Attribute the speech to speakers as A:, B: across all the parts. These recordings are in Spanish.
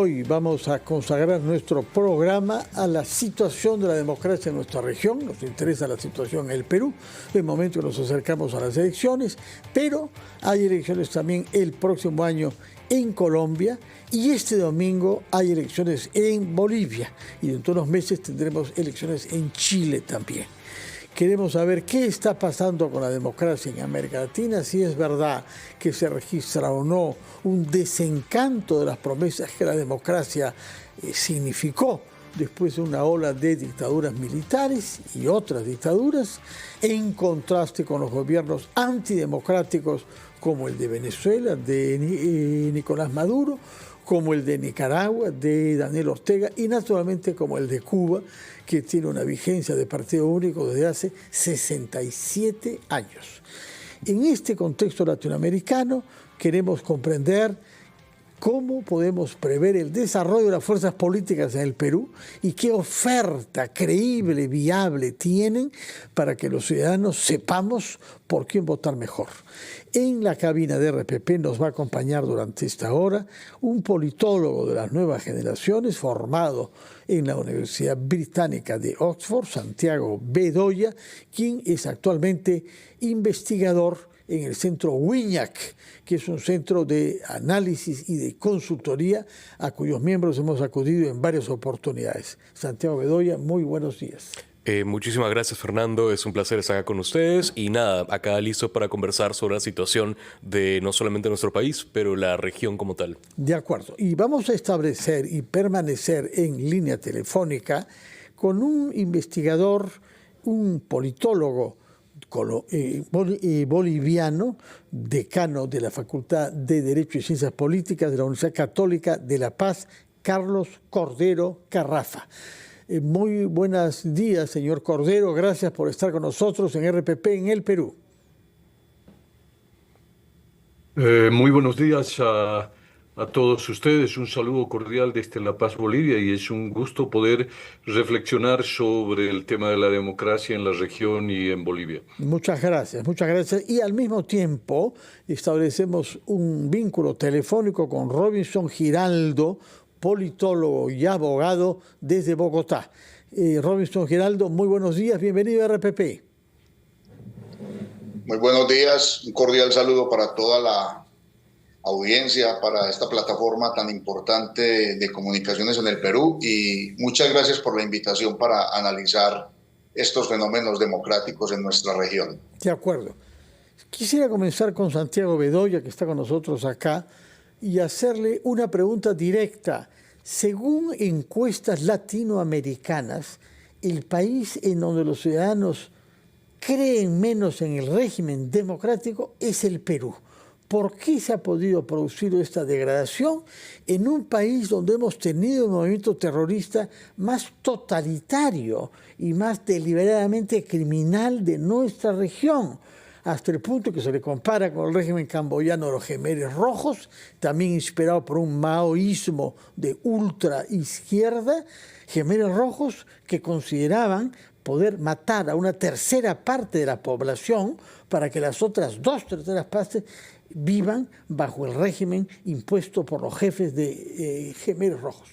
A: hoy vamos a consagrar nuestro programa a la situación de la democracia en nuestra región. Nos interesa la situación en el Perú, de momento que nos acercamos a las elecciones, pero hay elecciones también el próximo año en Colombia y este domingo hay elecciones en Bolivia y dentro de unos meses tendremos elecciones en Chile también. Queremos saber qué está pasando con la democracia en América Latina, si es verdad que se registra o no un desencanto de las promesas que la democracia significó después de una ola de dictaduras militares y otras dictaduras, en contraste con los gobiernos antidemocráticos como el de Venezuela, de Nicolás Maduro, como el de Nicaragua, de Daniel Ortega, y naturalmente como el de Cuba, que tiene una vigencia de partido único desde hace 67 años. En este contexto latinoamericano queremos comprender cómo podemos prever el desarrollo de las fuerzas políticas en el Perú y qué oferta creíble, viable tienen para que los ciudadanos sepamos por quién votar mejor. En la cabina de RPP nos va a acompañar durante esta hora un politólogo de las nuevas generaciones formado en la Universidad Británica de Oxford, Santiago Bedoya, quien es actualmente investigador en el centro WIñac, que es un centro de análisis y de consultoría a cuyos miembros hemos acudido en varias oportunidades. Santiago Bedoya, muy buenos días.
B: Muchísimas gracias, Fernando. Es un placer estar acá con ustedes y nada, acá listo para conversar sobre la situación de no solamente nuestro país, pero la región como tal.
A: De acuerdo. Y vamos a establecer y permanecer en línea telefónica con un investigador, un politólogo boliviano, decano de la Facultad de Derecho y Ciencias Políticas de la Universidad Católica de La Paz, Carlos Cordero Carrafa. Muy buenos días, señor Cordero. Gracias por estar con nosotros en RPP en el Perú.
C: Muy buenos días a todos ustedes. Un saludo cordial desde La Paz, Bolivia, y es un gusto poder reflexionar sobre el tema de la democracia en la región y en Bolivia.
A: Muchas gracias, muchas gracias. Y al mismo tiempo establecemos un vínculo telefónico con Robinson Giraldo, politólogo y abogado desde Bogotá. Robinson Giraldo, muy buenos días, bienvenido a RPP.
D: Muy buenos días, un cordial saludo para toda la audiencia, para esta plataforma tan importante de comunicaciones en el Perú, y muchas gracias por la invitación para analizar estos fenómenos democráticos en nuestra región.
A: De acuerdo. Quisiera comenzar con Santiago Bedoya, que está con nosotros acá, y hacerle una pregunta directa. Según encuestas latinoamericanas, el país en donde los ciudadanos creen menos en el régimen democrático es el Perú. ¿Por qué se ha podido producir esta degradación en un país donde hemos tenido un movimiento terrorista más totalitario y más deliberadamente criminal de nuestra región? Hasta el punto que se le compara con el régimen camboyano de los Jemeres Rojos, también inspirado por un maoísmo de ultra izquierda, Jemeres Rojos que consideraban poder matar a una tercera parte de la población para que las otras 2/3 partes vivan bajo el régimen impuesto por los jefes de Jemeres Rojos.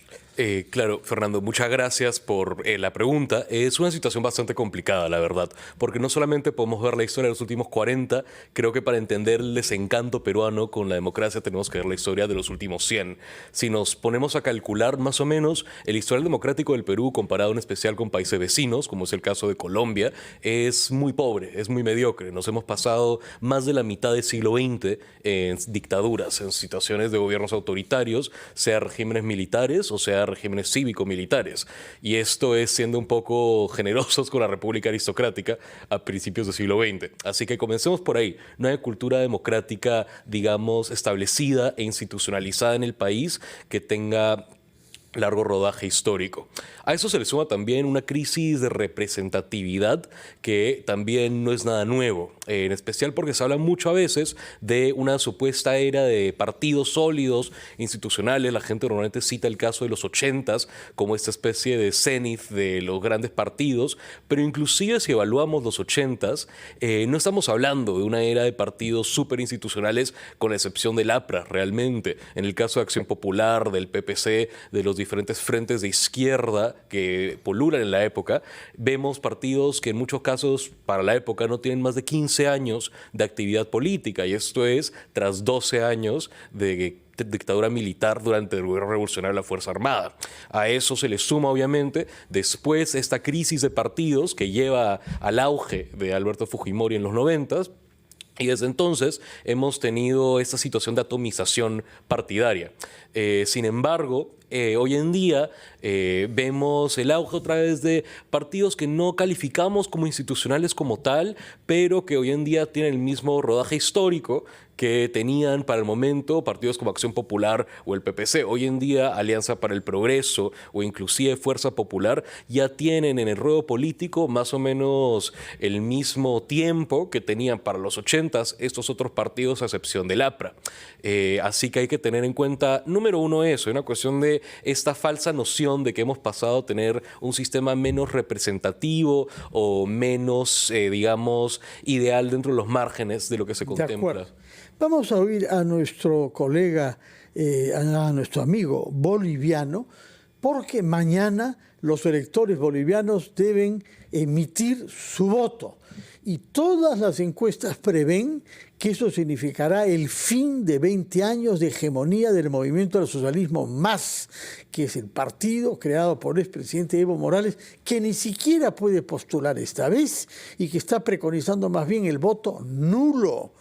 B: Claro, Fernando, muchas gracias por la pregunta. Es una situación bastante complicada, la verdad, porque no solamente podemos ver la historia de los últimos 40, creo que para entender el desencanto peruano con la democracia tenemos que ver la historia de los últimos 100. Si nos ponemos a calcular más o menos, el historial democrático del Perú, comparado en especial con países vecinos, como es el caso de Colombia, es muy pobre, es muy mediocre. Nos hemos pasado más de la mitad del siglo XX en dictaduras, en situaciones de gobiernos autoritarios, sea regímenes militares o sea regímenes cívico-militares. Y esto es siendo un poco generosos con la República Aristocrática a principios del siglo XX. Así que comencemos por ahí. No hay cultura democrática, digamos, establecida e institucionalizada en el país que tenga largo rodaje histórico. A eso se le suma también una crisis de representatividad que también no es nada nuevo, en especial porque se habla mucho a veces de una supuesta era de partidos sólidos, institucionales. La gente normalmente cita el caso de los 80s como esta especie de cenit de los grandes partidos, pero inclusive si evaluamos los 80s, no estamos hablando de una era de partidos súper institucionales con la excepción del APRA realmente. En el caso de Acción Popular, del PPC, de los diferentes frentes de izquierda que pululan en la época, vemos partidos que en muchos casos para la época no tienen más de 15 años de actividad política, y esto es tras 12 años de dictadura militar durante el gobierno revolucionario de la Fuerza Armada. A eso se le suma obviamente después esta crisis de partidos que lleva al auge de Alberto Fujimori en los 90s. Y desde entonces hemos tenido esta situación de atomización partidaria. Sin embargo, hoy en día vemos el auge otra vez de partidos que no calificamos como institucionales como tal, pero que hoy en día tienen el mismo rodaje histórico que tenían para el momento partidos como Acción Popular o el PPC. Hoy en día Alianza para el Progreso o inclusive Fuerza Popular ya tienen en el ruedo político más o menos el mismo tiempo que tenían para los 80s estos otros partidos a excepción del APRA. Así que hay que tener en cuenta, número uno, eso, una cuestión de esta falsa noción de que hemos pasado a tener un sistema menos representativo o menos, digamos, ideal dentro de los márgenes de lo que se contempla.
A: Vamos a oír a nuestro colega, a nuestro amigo boliviano, porque mañana los electores bolivianos deben emitir su voto. Y todas las encuestas prevén que eso significará el fin de 20 años de hegemonía del movimiento del socialismo MAS, que es el partido creado por el expresidente Evo Morales, que ni siquiera puede postular esta vez y que está preconizando más bien el voto nulo.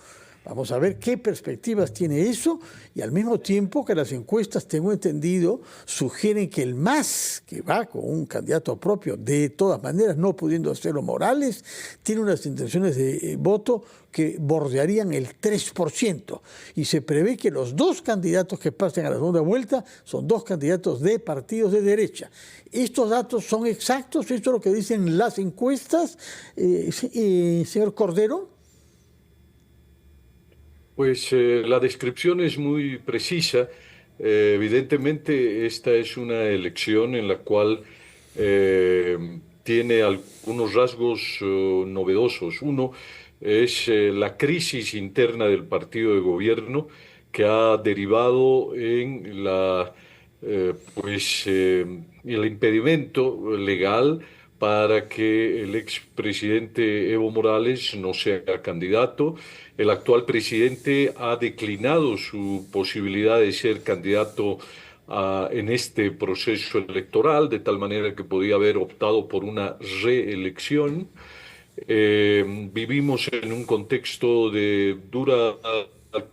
A: Vamos a ver qué perspectivas tiene eso, y al mismo tiempo que las encuestas, tengo entendido, sugieren que el MAS, que va con un candidato propio, de todas maneras, no pudiendo hacerlo Morales, tiene unas intenciones de voto que bordearían el 3%. Y se prevé que los dos candidatos que pasen a la segunda vuelta son dos candidatos de partidos de derecha. ¿Estos datos son exactos? ¿Esto es lo que dicen las encuestas, señor Cordero?
C: Pues la descripción es muy precisa. Evidentemente, esta es una elección en la cual tiene algunos rasgos novedosos. Uno es la crisis interna del partido de gobierno que ha derivado en el impedimento legal para que el expresidente Evo Morales no sea candidato. El actual presidente ha declinado su posibilidad de ser candidato en este proceso electoral, de tal manera que podía haber optado por una reelección. Vivimos en un contexto de dura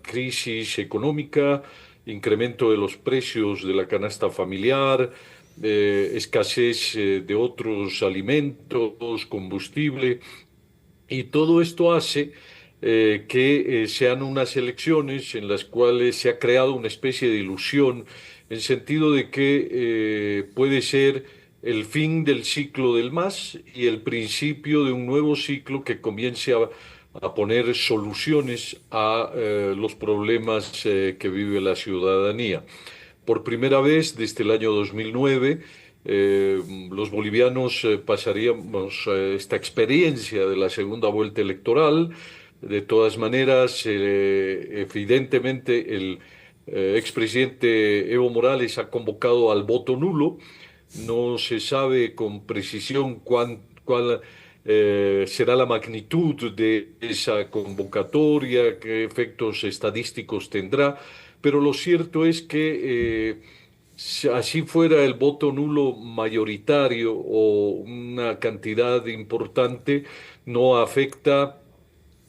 C: crisis económica, incremento de los precios de la canasta familiar, escasez de otros alimentos, combustible, y todo esto hace que sean unas elecciones en las cuales se ha creado una especie de ilusión, en sentido de que puede ser el fin del ciclo del MAS y el principio de un nuevo ciclo que comience a poner soluciones a los problemas que vive la ciudadanía. Por primera vez desde el año 2009, los bolivianos pasaríamos esta experiencia de la segunda vuelta electoral. De todas maneras, evidentemente el expresidente Evo Morales ha convocado al voto nulo. No se sabe con precisión cuál será la magnitud de esa convocatoria, qué efectos estadísticos tendrá, pero lo cierto es que si así fuera el voto nulo mayoritario o una cantidad importante, no afecta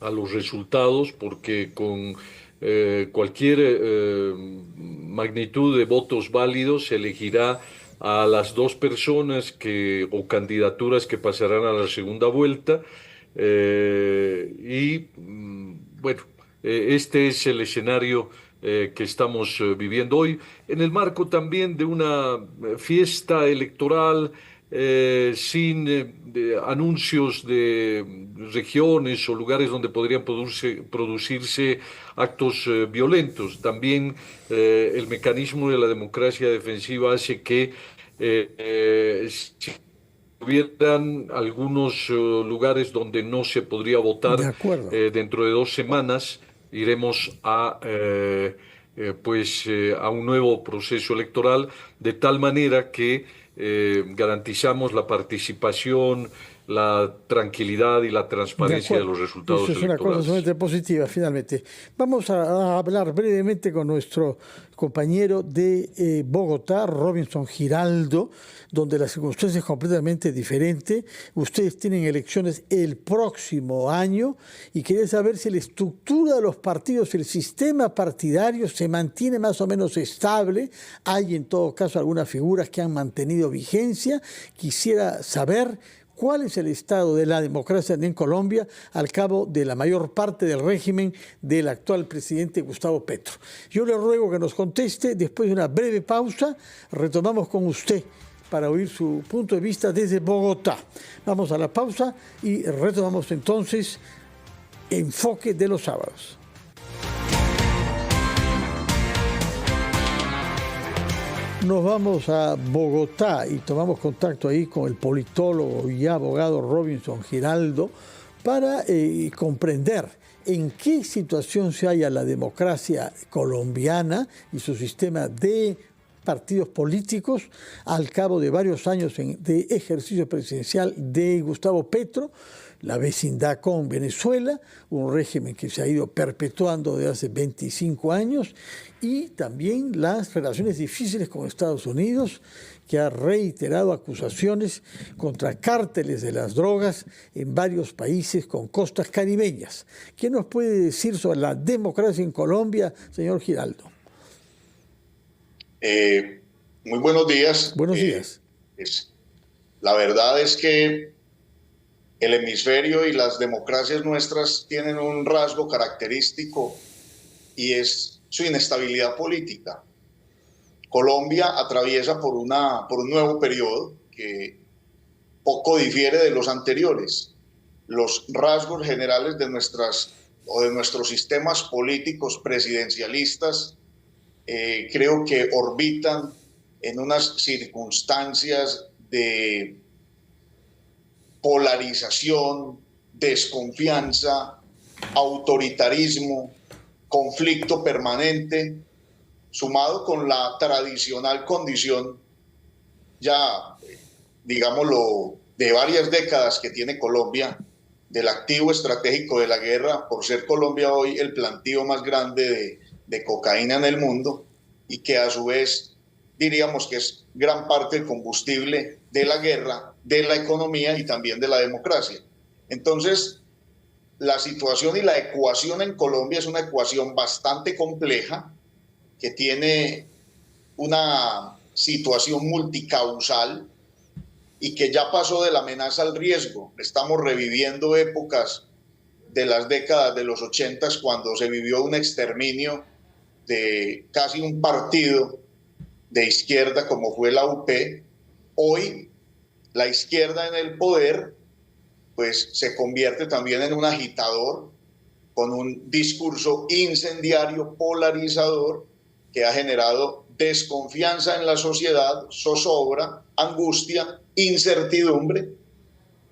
C: a los resultados, porque con cualquier magnitud de votos válidos se elegirá a las dos personas o candidaturas que pasarán a la segunda vuelta. Bueno, este es el escenario que estamos viviendo hoy, en el marco también de una fiesta electoral sin anuncios de regiones o lugares donde podrían producirse actos violentos. También el mecanismo de la democracia defensiva hace que si hubieran algunos lugares donde no se podría votar,
A: De acuerdo.
C: dentro de 2 semanas iremos a un nuevo proceso electoral, de tal manera que garantizamos la participación, la tranquilidad y la
A: De
C: transparencia de
A: acuerdo.
C: los resultados
A: Eso es una cosa
C: electorales.
A: sumamente positiva, finalmente. Vamos a hablar brevemente con nuestro compañero de Bogotá, Robinson Giraldo, donde la circunstancia es completamente diferente. Ustedes tienen elecciones el próximo año y quería saber si la estructura de los partidos, el sistema partidario se mantiene más o menos estable. Hay en todo caso algunas figuras que han mantenido vigencia. Quisiera saber ¿cuál es el estado de la democracia en Colombia al cabo de la mayor parte del régimen del actual presidente Gustavo Petro? Yo le ruego que nos conteste. Después de una breve pausa, retomamos con usted para oír su punto de vista desde Bogotá. Vamos a la pausa y retomamos entonces Enfoque de los Sábados. Nos vamos a Bogotá y tomamos contacto ahí con el politólogo y abogado Robinson Giraldo para comprender en qué situación se halla la democracia colombiana y su sistema de partidos políticos al cabo de varios años de ejercicio presidencial de Gustavo Petro, la vecindad con Venezuela, un régimen que se ha ido perpetuando desde hace 25 años, y también las relaciones difíciles con Estados Unidos, que ha reiterado acusaciones contra cárteles de las drogas en varios países con costas caribeñas. ¿Qué nos puede decir sobre la democracia en Colombia, señor Giraldo?
D: Muy buenos días.
A: Buenos días.
D: La verdad es que el hemisferio y las democracias nuestras tienen un rasgo característico y es su inestabilidad política. Colombia atraviesa por un nuevo periodo que poco difiere de los anteriores. Los rasgos generales de nuestros sistemas políticos presidencialistas creo que orbitan en unas circunstancias de polarización, desconfianza, autoritarismo, conflicto permanente, sumado con la tradicional condición, ya digámoslo, de varias décadas que tiene Colombia, del activo estratégico de la guerra, por ser Colombia hoy el plantío más grande de cocaína en el mundo, y que a su vez diríamos que es gran parte del combustible de la guerra, de la economía y también de la democracia. Entonces, la situación y la ecuación en Colombia es una ecuación bastante compleja, que tiene una situación multicausal y que ya pasó de la amenaza al riesgo. Estamos reviviendo épocas de las décadas de los 80, cuando se vivió un exterminio de casi un partido de izquierda como fue la UP. Hoy la izquierda en el poder pues se convierte también en un agitador con un discurso incendiario, polarizador, que ha generado desconfianza en la sociedad, zozobra, angustia, incertidumbre,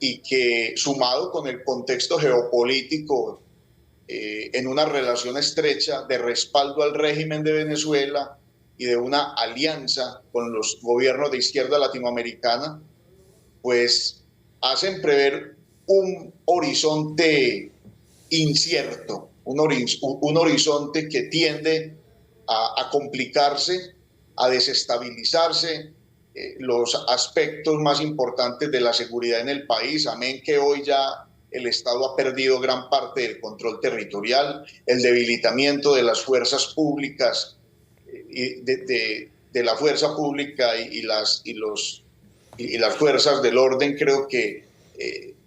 D: y que sumado con el contexto geopolítico en una relación estrecha de respaldo al régimen de Venezuela y de una alianza con los gobiernos de izquierda latinoamericana, pues hacen prever un horizonte incierto, un horizonte que tiende a complicarse, a desestabilizarse los aspectos más importantes de la seguridad en el país. Amén que hoy ya el Estado ha perdido gran parte del control territorial, el debilitamiento de las fuerzas públicas, de la fuerza pública y las fuerzas del orden, creo que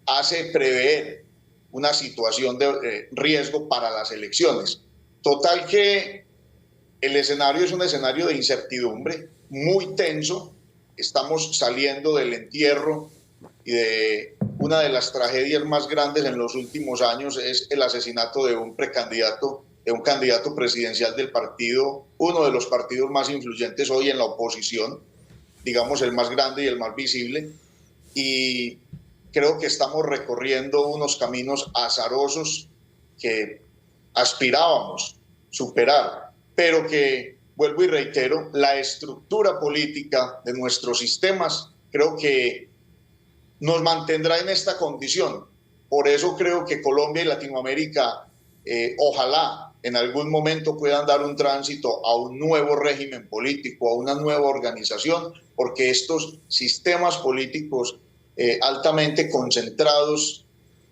D: hace prever una situación de riesgo para las elecciones. Total que El escenario es un escenario de incertidumbre muy tenso. Estamos saliendo del entierro y de una de las tragedias más grandes en los últimos años es el asesinato de un candidato presidencial del partido, uno de los partidos más influyentes hoy en la oposición, digamos el más grande y el más visible, y creo que estamos recorriendo unos caminos azarosos que aspirábamos superar, pero que, vuelvo y reitero, la estructura política de nuestros sistemas creo que nos mantendrá en esta condición. Por eso creo que Colombia y Latinoamérica ojalá en algún momento puedan dar un tránsito a un nuevo régimen político, a una nueva organización, porque estos sistemas políticos altamente concentrados,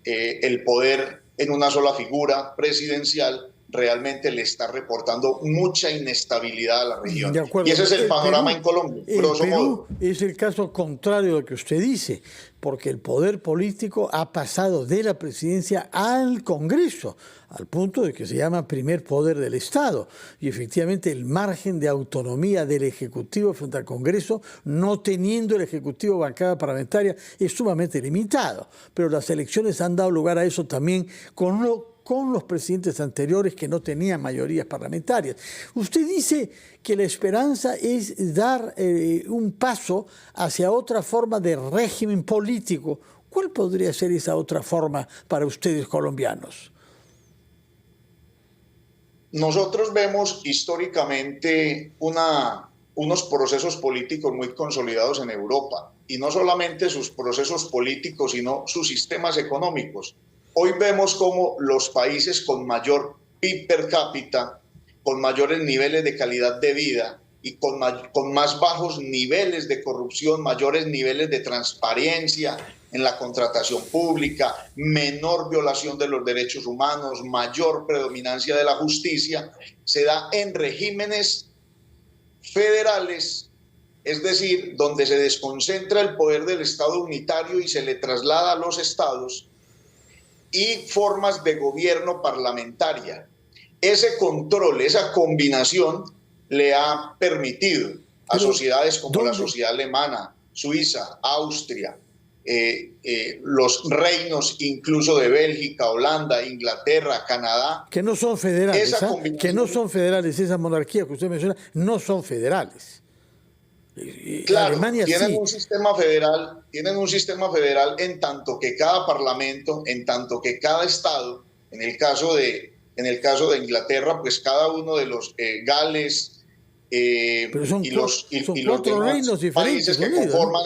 D: el poder en una sola figura presidencial, realmente le está reportando mucha inestabilidad a la región. Y ese es el panorama en Colombia, grosso modo.
A: Es el caso contrario de lo que usted dice, porque el poder político ha pasado de la presidencia al Congreso, al punto de que se llama primer poder del Estado. Y efectivamente el margen de autonomía del Ejecutivo frente al Congreso, no teniendo el Ejecutivo bancada parlamentaria, es sumamente limitado. Pero las elecciones han dado lugar a eso también con los presidentes anteriores que no tenían mayorías parlamentarias. Usted dice que la esperanza es dar un paso hacia otra forma de régimen político. ¿Cuál podría ser esa otra forma para ustedes colombianos?
D: Nosotros vemos históricamente unos procesos políticos muy consolidados en Europa, y no solamente sus procesos políticos, sino sus sistemas económicos. Hoy vemos cómo los países con mayor PIB per cápita, con mayores niveles de calidad de vida y con más bajos niveles de corrupción, mayores niveles de transparencia en la contratación pública, menor violación de los derechos humanos, mayor predominancia de la justicia, se da en regímenes federales, es decir, donde se desconcentra el poder del Estado unitario y se le traslada a los estados, y formas de gobierno parlamentaria. Ese control, esa combinación le ha permitido a sociedades como la sociedad alemana, Suiza, Austria, los reinos incluso de Bélgica, Holanda, Inglaterra, Canadá.
A: Que no son federales, que no son federales, esas monarquías que usted menciona, no son federales.
D: Claro,
A: Alemania
D: tienen
A: sí.
D: un sistema federal en tanto que cada parlamento, en tanto que cada estado, en el caso de Inglaterra, pues cada uno de los Gales y los demás países que conforman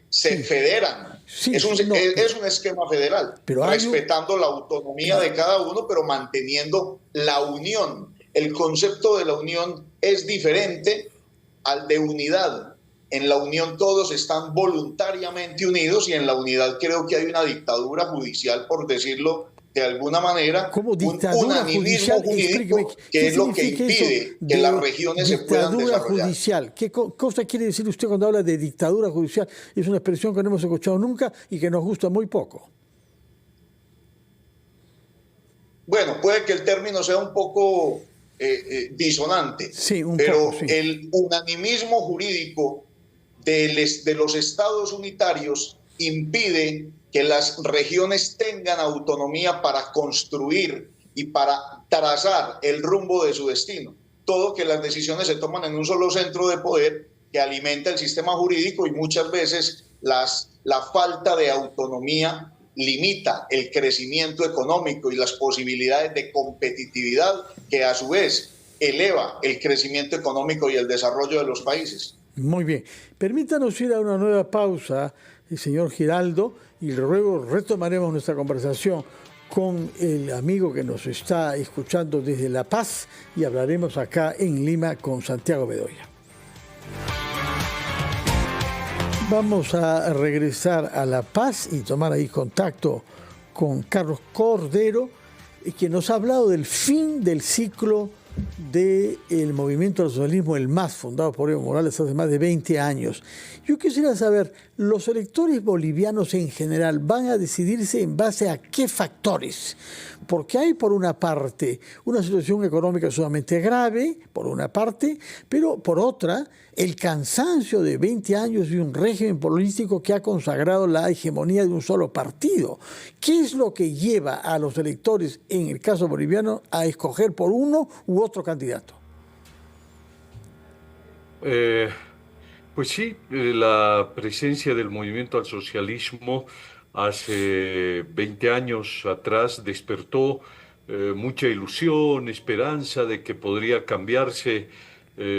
D: se federan. Sí, es un esquema federal, pero respetando la autonomía de cada uno, pero manteniendo la unión. El concepto de la unión es diferente al de unidad. En la unión todos están voluntariamente unidos, y en la unidad creo que hay una dictadura judicial, por decirlo de alguna manera,
A: ¿Cómo
D: un unanimismo jurídico que es lo que impide que las regiones se puedan desarrollar.
A: Dictadura judicial. ¿Qué cosa quiere decir usted cuando habla de dictadura judicial? Es una expresión que no hemos escuchado nunca y que nos gusta muy poco. Bueno,
D: puede que el término sea un poco disonante,
A: sí,
D: pero
A: poco, sí.
D: El unanimismo jurídico de los estados unitarios impide que las regiones tengan autonomía para construir y para trazar el rumbo de su destino. Todo que las decisiones se toman en un solo centro de poder que alimenta el sistema jurídico, y muchas veces la falta de autonomía limita el crecimiento económico y las posibilidades de competitividad, que a su vez eleva el crecimiento económico y el desarrollo de los países.
A: Muy bien. Permítanos ir a una nueva pausa, señor Giraldo, y luego retomaremos nuestra conversación con el amigo que nos está escuchando desde La Paz, y hablaremos acá en Lima con Santiago Bedoya. Vamos a regresar a La Paz y tomar ahí contacto con Carlos Cordero, que nos ha hablado del fin del ciclo del movimiento al socialismo, el MAS, fundado por Evo Morales hace más de 20 años. Yo quisiera saber, ¿los electores bolivianos en general van a decidirse en base a qué factores? Porque hay, por una parte, una situación económica sumamente grave, por una parte, pero por otra, el cansancio de 20 años de un régimen político que ha consagrado la hegemonía de un solo partido. ¿Qué es lo que lleva a los electores, en el caso boliviano, a escoger por uno u otro candidato?
C: Pues sí, la presencia del movimiento al socialismo hace 20 años atrás despertó mucha ilusión, esperanza de que podría cambiarse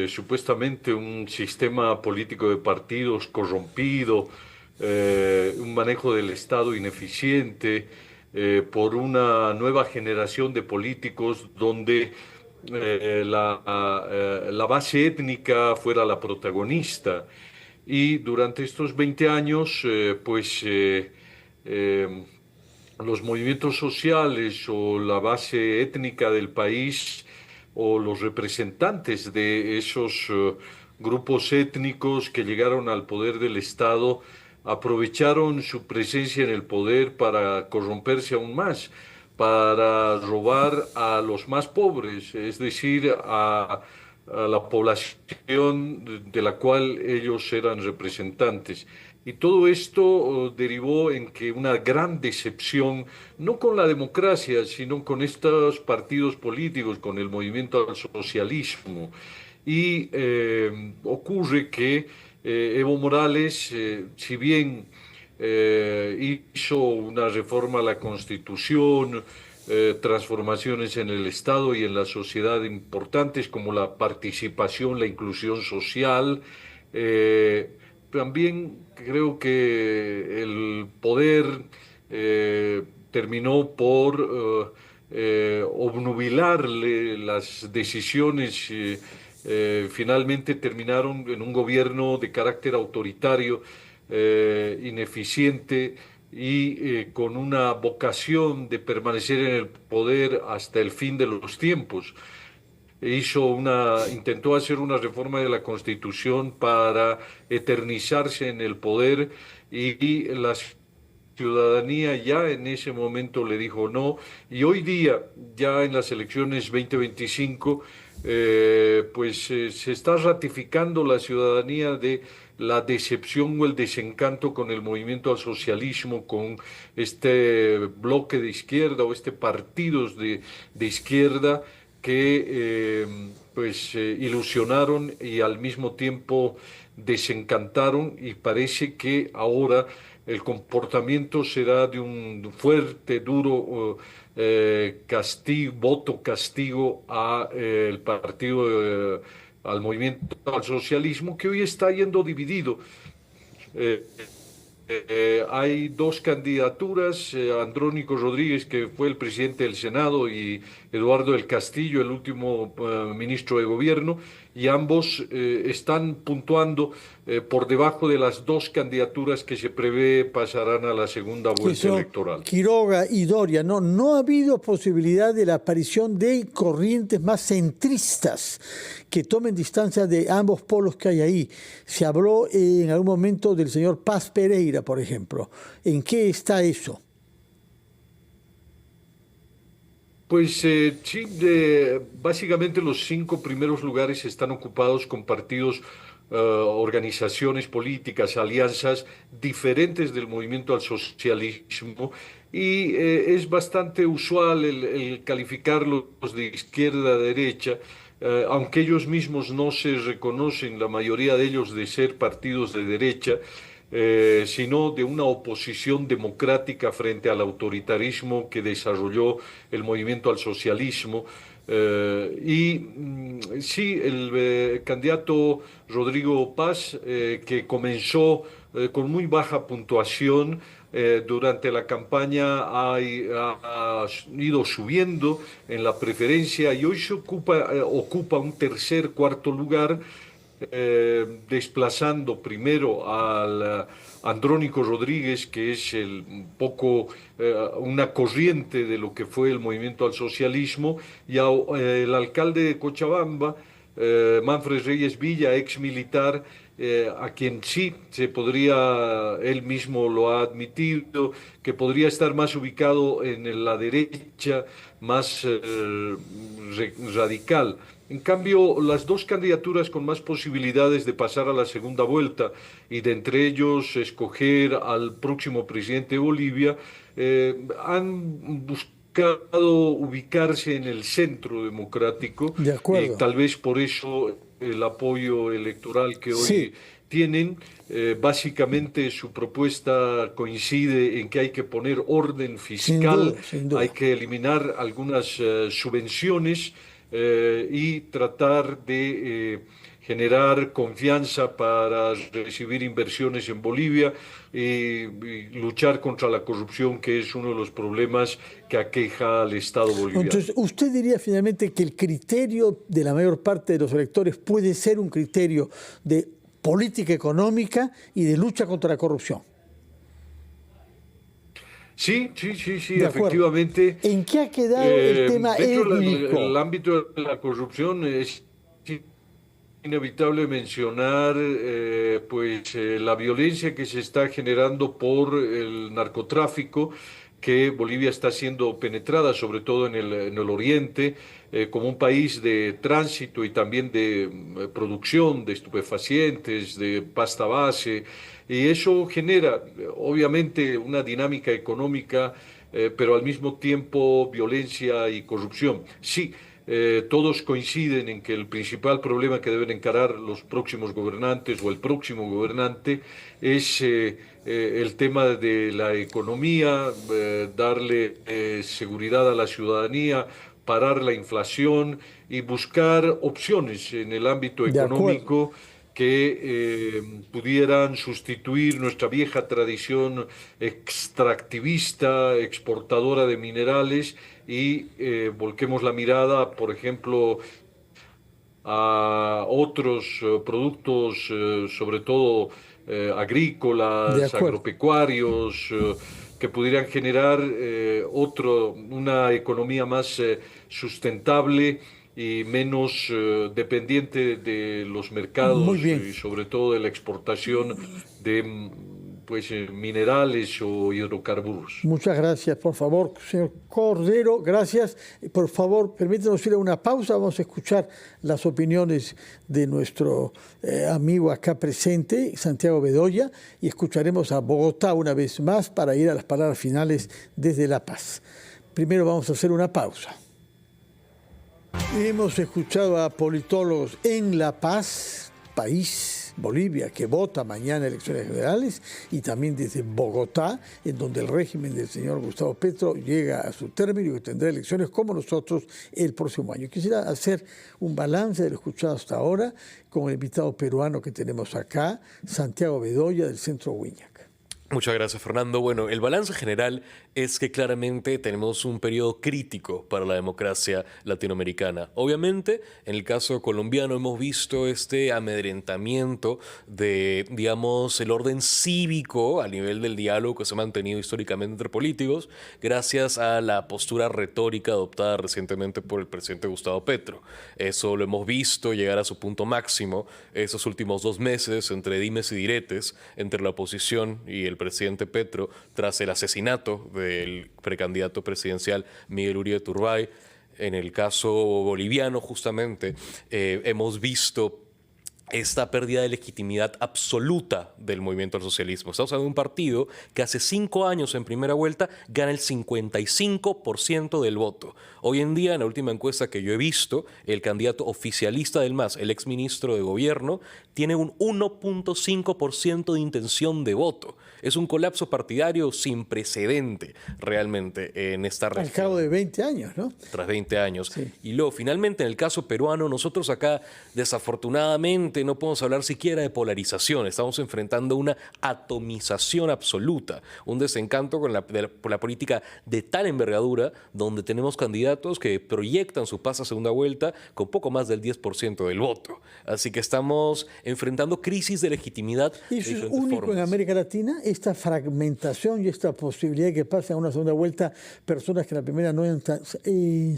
C: supuestamente un sistema político de partidos corrompido, un manejo del Estado ineficiente, por una nueva generación de políticos donde la base étnica fuera la protagonista. Y durante estos 20 años, eh, los movimientos sociales o la base étnica del país o los representantes de esos grupos étnicos que llegaron al poder del Estado aprovecharon su presencia en el poder para corromperse aún más, para robar a los más pobres, es decir, a la población de la cual ellos eran representantes. Y todo esto derivó en que una gran decepción, no con la democracia, sino con estos partidos políticos, con el movimiento al socialismo. Y ocurre que Evo Morales, si bien hizo una reforma a la Constitución, transformaciones en el Estado y en la sociedad importantes como la participación, la inclusión social. También creo que el poder terminó por obnubilarle las decisiones. Finalmente terminaron en un gobierno de carácter autoritario, ineficiente y con una vocación de permanecer en el poder hasta el fin de los tiempos. Intentó hacer una reforma de la Constitución para eternizarse en el poder y la ciudadanía ya en ese momento le dijo no, y hoy día, ya en las elecciones 2025, se está ratificando la ciudadanía de la decepción o el desencanto con el movimiento al socialismo, con este bloque de izquierda o este partidos de izquierda que ilusionaron y al mismo tiempo desencantaron, y parece que ahora el comportamiento será de un fuerte, duro voto castigo el partido, al movimiento al socialismo, que hoy está yendo dividido. Eh, Hay dos candidaturas, Andrónico Rodríguez, que fue el presidente del Senado, y Eduardo del Castillo, el último ministro de Gobierno, y ambos están puntuando por debajo de las dos candidaturas que se prevé pasarán a la segunda vuelta electoral.
A: Quiroga y Doria, no ha habido posibilidad de la aparición de corrientes más centristas que tomen distancia de ambos polos que hay ahí. Se habló en algún momento del señor Paz Pereira, por ejemplo. ¿En qué está eso?
C: Pues sí, básicamente los 5 primeros lugares están ocupados con partidos, organizaciones políticas, alianzas diferentes del movimiento al socialismo, y es bastante usual el calificarlos de izquierda a derecha, aunque ellos mismos no se reconocen, la mayoría de ellos, de ser partidos de derecha. Sino de una oposición democrática frente al autoritarismo que desarrolló el movimiento al socialismo. Sí, el candidato Rodrigo Paz, que comenzó con muy baja puntuación, durante la campaña ha ido subiendo en la preferencia y hoy ocupa un tercer, cuarto lugar. desplazando primero al Andrónico Rodríguez, que es un poco una corriente de lo que fue el movimiento al socialismo, y el alcalde de Cochabamba, Manfred Reyes Villa, ex militar, a quien sí se podría, él mismo lo ha admitido, que podría estar más ubicado en la derecha, más radical. En cambio, las dos candidaturas con más posibilidades de pasar a la segunda vuelta y de entre ellos escoger al próximo presidente de Bolivia, han buscado ubicarse en el centro democrático,
A: De
C: y
A: acuerdo.
C: tal vez por eso el apoyo electoral que hoy
A: Sí,
C: tienen. Básicamente su propuesta coincide en que hay que poner orden
A: sin
C: fiscal,
A: duda, sin
C: hay
A: duda.
C: que eliminar algunas subvenciones y tratar de generar confianza para recibir inversiones en Bolivia y luchar contra la corrupción, que es uno de los problemas que aqueja al Estado boliviano.
A: Entonces, ¿usted diría finalmente que el criterio de la mayor parte de los electores puede ser un criterio de política económica y de lucha contra la corrupción?
C: Sí, sí, sí, sí,
A: De acuerdo.
C: efectivamente.
A: ¿En qué ha quedado el tema
C: Dentro del
A: étnico?
C: ámbito de la corrupción es inevitable mencionar la violencia que se está generando por el narcotráfico, que Bolivia está siendo penetrada, sobre todo en el oriente, como un país de tránsito y también de producción de estupefacientes, de pasta base, y eso genera obviamente una dinámica económica, pero al mismo tiempo violencia y corrupción. Sí, todos coinciden en que el principal problema que deben encarar los próximos gobernantes o el próximo gobernante es el tema de la economía, darle seguridad a la ciudadanía, parar la inflación y buscar opciones en el ámbito
A: De acuerdo.
C: económico que pudieran sustituir nuestra vieja tradición extractivista, exportadora de minerales, y volquemos la mirada, por ejemplo, a otros productos, sobre todo
A: De
C: agrícolas,
A: acuerdo.
C: agropecuarios, que pudieran generar una economía más sustentable y menos dependiente de los
A: Muy
C: mercados
A: bien.
C: y sobre todo de la exportación de minerales o hidrocarburos.
A: Muchas gracias, por favor, señor Cordero, gracias. Por favor, permítanos ir a una pausa, vamos a escuchar las opiniones de nuestro amigo acá presente, Santiago Bedoya, y escucharemos a Bogotá una vez más para ir a las palabras finales desde La Paz. Primero vamos a hacer una pausa. Hemos escuchado a politólogos en La Paz, país Bolivia, que vota mañana elecciones generales, y también desde Bogotá, en donde el régimen del señor Gustavo Petro llega a su término y que tendrá elecciones como nosotros el próximo año. Quisiera hacer un balance de lo escuchado hasta ahora con el invitado peruano que tenemos acá, Santiago Bedoya, del Centro Huiñac.
B: Muchas gracias, Fernando. Bueno, el balance general es que claramente tenemos un periodo crítico para la democracia latinoamericana. Obviamente, en el caso colombiano hemos visto este amedrentamiento de, digamos, el orden cívico a nivel del diálogo que se ha mantenido históricamente entre políticos, gracias a la postura retórica adoptada recientemente por el presidente Gustavo Petro. Eso lo hemos visto llegar a su punto máximo esos últimos 2 meses entre dimes y diretes entre la oposición y el presidente Petro tras el asesinato del precandidato presidencial Miguel Uribe Turbay. En el caso boliviano, justamente, hemos visto esta pérdida de legitimidad absoluta del movimiento al socialismo. Estamos hablando de un partido que hace 5 años en primera vuelta gana el 55% del voto. Hoy en día, en la última encuesta que yo he visto, el candidato oficialista del MAS, el exministro de gobierno, tiene un 1.5% de intención de voto. Es un colapso partidario sin precedente realmente en esta región.
A: Al cabo de 20 años, ¿no?
B: Tras 20 años.
A: Sí.
B: Y luego, finalmente, en el caso peruano, nosotros acá, desafortunadamente, no podemos hablar siquiera de polarización. Estamos enfrentando una atomización absoluta, un desencanto por la política de tal envergadura, donde tenemos candidatos que proyectan su paso a segunda vuelta con poco más del 10% del voto. Así que estamos enfrentando crisis de legitimidad.
A: Y eso es único en América Latina, esta fragmentación y esta posibilidad de que pase a una segunda vuelta personas que en la primera no han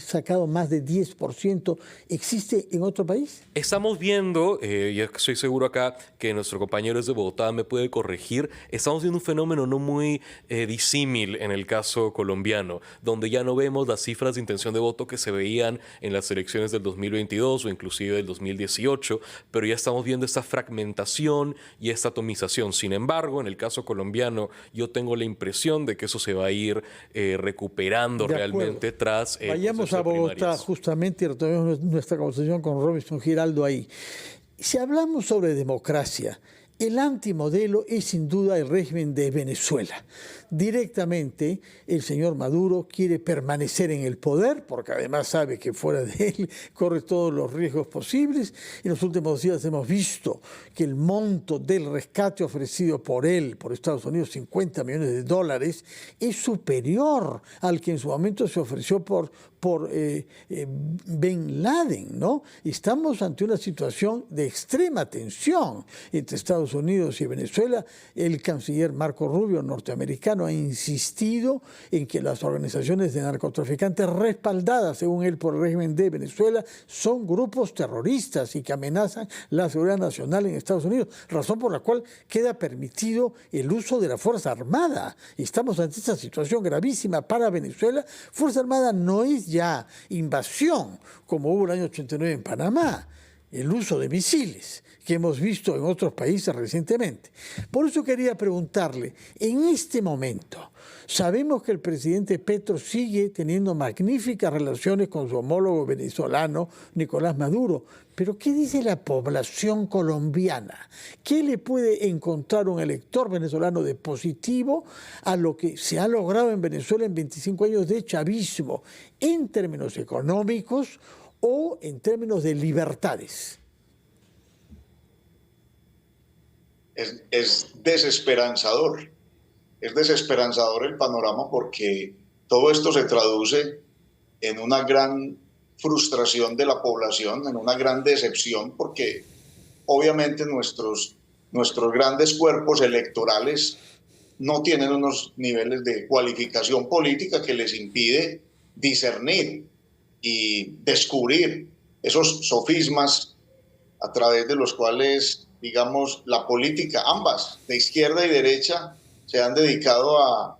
A: sacado más de 10%. ¿Existe en otro país?
B: Estamos viendo, y estoy seguro acá que nuestro compañero de Bogotá me puede corregir, estamos viendo un fenómeno no muy disímil en el caso colombiano, donde ya no vemos las cifras de intención de voto que se veían en las elecciones del 2022 o inclusive del 2018, pero ya estamos viendo esta fragmentación y esta atomización. Sin embargo, en el caso colombiano, yo tengo la impresión de que eso se va a ir recuperando realmente tras
A: vayamos a Bogotá justamente y retomemos nuestra conversación con Robinson Giraldo ahí. Si hablamos sobre democracia, el antimodelo es sin duda el régimen de Venezuela. Directamente el señor Maduro quiere permanecer en el poder, porque además sabe que fuera de él corre todos los riesgos posibles. En los últimos días hemos visto que el monto del rescate ofrecido por él, por Estados Unidos, $50 millones, es superior al que en su momento se ofreció por Bin Laden, ¿no? Estamos ante una situación de extrema tensión entre Estados Unidos y Venezuela. El canciller Marco Rubio, norteamericano, ha insistido en que las organizaciones de narcotraficantes respaldadas, según él, por el régimen de Venezuela, son grupos terroristas y que amenazan la seguridad nacional en Estados Unidos, razón por la cual queda permitido el uso de la Fuerza Armada. Estamos ante esta situación gravísima para Venezuela. Fuerza Armada no es ya invasión, como hubo el año 89 en Panamá, el uso de misiles que hemos visto en otros países recientemente. Por eso quería preguntarle, en este momento, sabemos que el presidente Petro sigue teniendo magníficas relaciones con su homólogo venezolano, Nicolás Maduro, pero ¿qué dice la población colombiana? ¿Qué le puede encontrar un elector venezolano de positivo a lo que se ha logrado en Venezuela en 25 años de chavismo, en términos económicos o en términos de libertades?
D: Es desesperanzador. Es desesperanzador el panorama porque todo esto se traduce en una gran frustración de la población, en una gran decepción, porque obviamente nuestros grandes cuerpos electorales no tienen unos niveles de cualificación política que les impide discernir y descubrir esos sofismas a través de los cuales, digamos, la política, ambas, de izquierda y derecha, se han dedicado a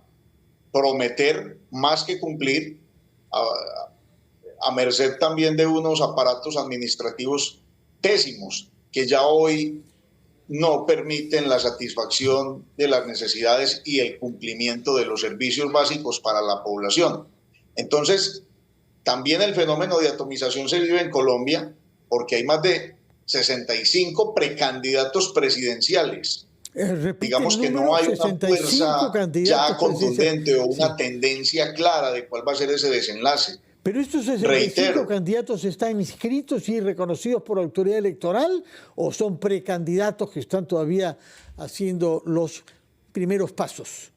D: prometer más que cumplir, a merced también de unos aparatos administrativos pésimos que ya hoy no permiten la satisfacción de las necesidades y el cumplimiento de los servicios básicos para la población. Entonces, también el fenómeno de atomización se vive en Colombia porque hay más de 65 precandidatos presidenciales. Digamos que no hay una fuerza ya contundente o una tendencia clara de cuál va a ser ese desenlace.
A: ¿Pero estos 65 candidatos están inscritos y reconocidos por la autoridad electoral o son precandidatos que están todavía haciendo los primeros pasos?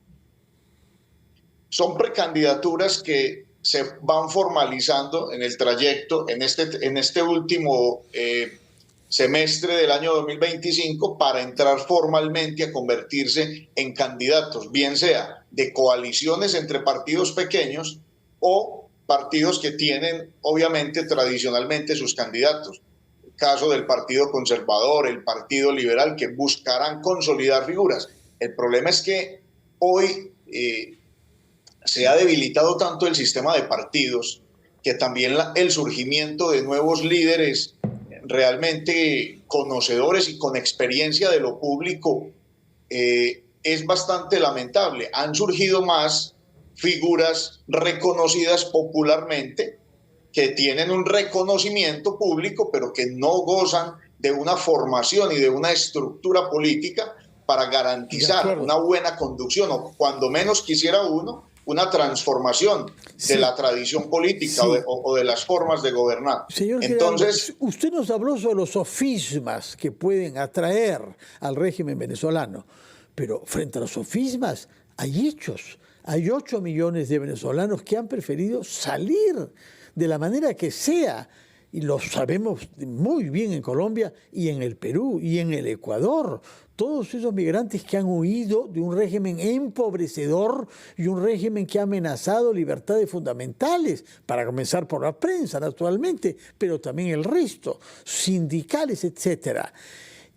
D: Son precandidaturas que se van formalizando en el trayecto, en este último semestre del año 2025 para entrar formalmente a convertirse en candidatos, bien sea de coaliciones entre partidos pequeños o partidos que tienen obviamente tradicionalmente sus candidatos. El caso del Partido Conservador, el Partido Liberal, que buscarán consolidar figuras. El problema es que hoy se ha debilitado tanto el sistema de partidos que también el surgimiento de nuevos líderes realmente conocedores y con experiencia de lo público es bastante lamentable. Han surgido más figuras reconocidas popularmente que tienen un reconocimiento público pero que no gozan de una formación y de una estructura política para garantizar una buena conducción, o cuando menos quisiera uno, una transformación de la tradición política o de las formas de gobernar.
A: Señor
D: Entonces,
A: Giraldo, usted nos habló sobre los sofismas que pueden atraer al régimen venezolano, pero frente a los sofismas hay hechos. Hay 8 millones de venezolanos que han preferido salir de la manera que sea, y lo sabemos muy bien en Colombia y en el Perú y en el Ecuador. Todos esos migrantes que han huido de un régimen empobrecedor y un régimen que ha amenazado libertades fundamentales, para comenzar por la prensa, naturalmente, pero también el resto, sindicales, etcétera.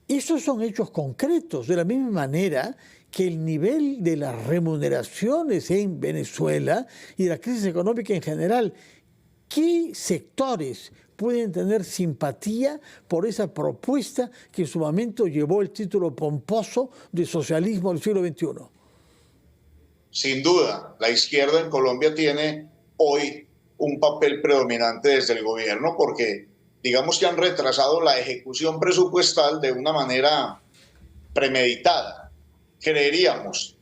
A: Esos son hechos concretos, de la misma manera que el nivel de las remuneraciones en Venezuela y de la crisis económica en general. ¿Qué sectores pueden tener simpatía por esa propuesta que en su momento llevó el título pomposo de socialismo del siglo XXI?
D: Sin duda, la izquierda en Colombia tiene hoy un papel predominante desde el gobierno, porque digamos que han retrasado la ejecución presupuestal de una manera premeditada. Creeríamos,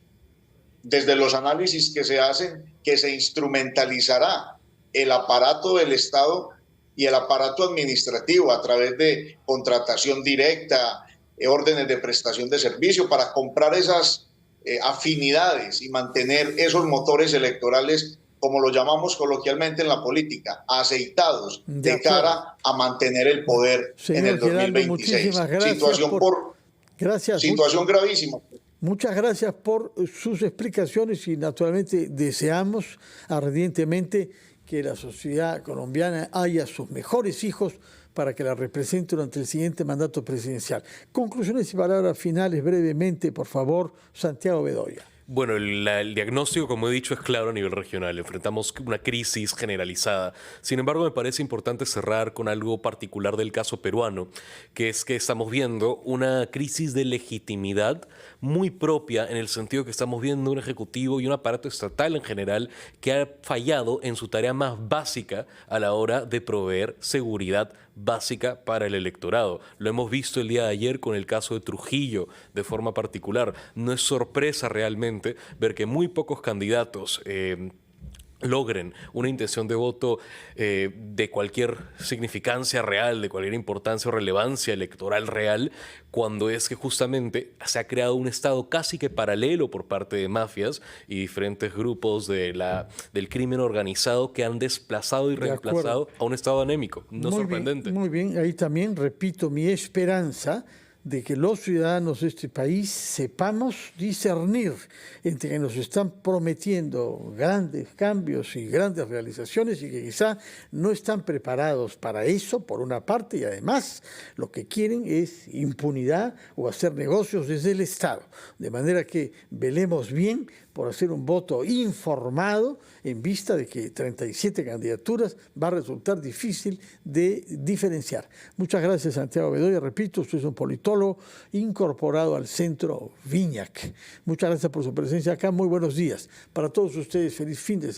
D: desde los análisis que se hacen, que se instrumentalizará el aparato del Estado y el aparato administrativo a través de contratación directa, órdenes de prestación de servicio, para comprar esas afinidades y mantener esos motores electorales, como lo llamamos coloquialmente en la política, aceitados de cara a mantener el poder en el 2026. Situación gravísima.
A: Muchas gracias por sus explicaciones y naturalmente deseamos ardientemente que la sociedad colombiana haya sus mejores hijos para que la represente durante el siguiente mandato presidencial. Conclusiones y palabras finales brevemente, por favor, Santiago Bedoya.
B: Bueno, el diagnóstico, como he dicho, es claro a nivel regional. Enfrentamos una crisis generalizada. Sin embargo, me parece importante cerrar con algo particular del caso peruano, que es que estamos viendo una crisis de legitimidad muy propia, en el sentido que estamos viendo un ejecutivo y un aparato estatal en general que ha fallado en su tarea más básica a la hora de proveer seguridad básica para el electorado. Lo hemos visto el día de ayer con el caso de Trujillo de forma particular. No es sorpresa realmente ver que muy pocos candidatos logren una intención de voto de cualquier significancia real, de cualquier importancia o relevancia electoral real, cuando es que justamente se ha creado un Estado casi que paralelo por parte de mafias y diferentes grupos del crimen organizado que han desplazado y reemplazado a un Estado anémico. No sorprendente.
A: Muy bien, ahí también repito mi esperanza de que los ciudadanos de este país sepamos discernir entre que nos están prometiendo grandes cambios y grandes realizaciones y que quizá no están preparados para eso, por una parte, y además lo que quieren es impunidad o hacer negocios desde el Estado. De manera que velemos bien por hacer un voto informado en vista de que 37 candidaturas va a resultar difícil de diferenciar. Muchas gracias, Santiago Bedoya. Repito, usted es un politólogo incorporado al Centro Viñac. Muchas gracias por su presencia acá. Muy buenos días. Para todos ustedes, feliz fin de semana.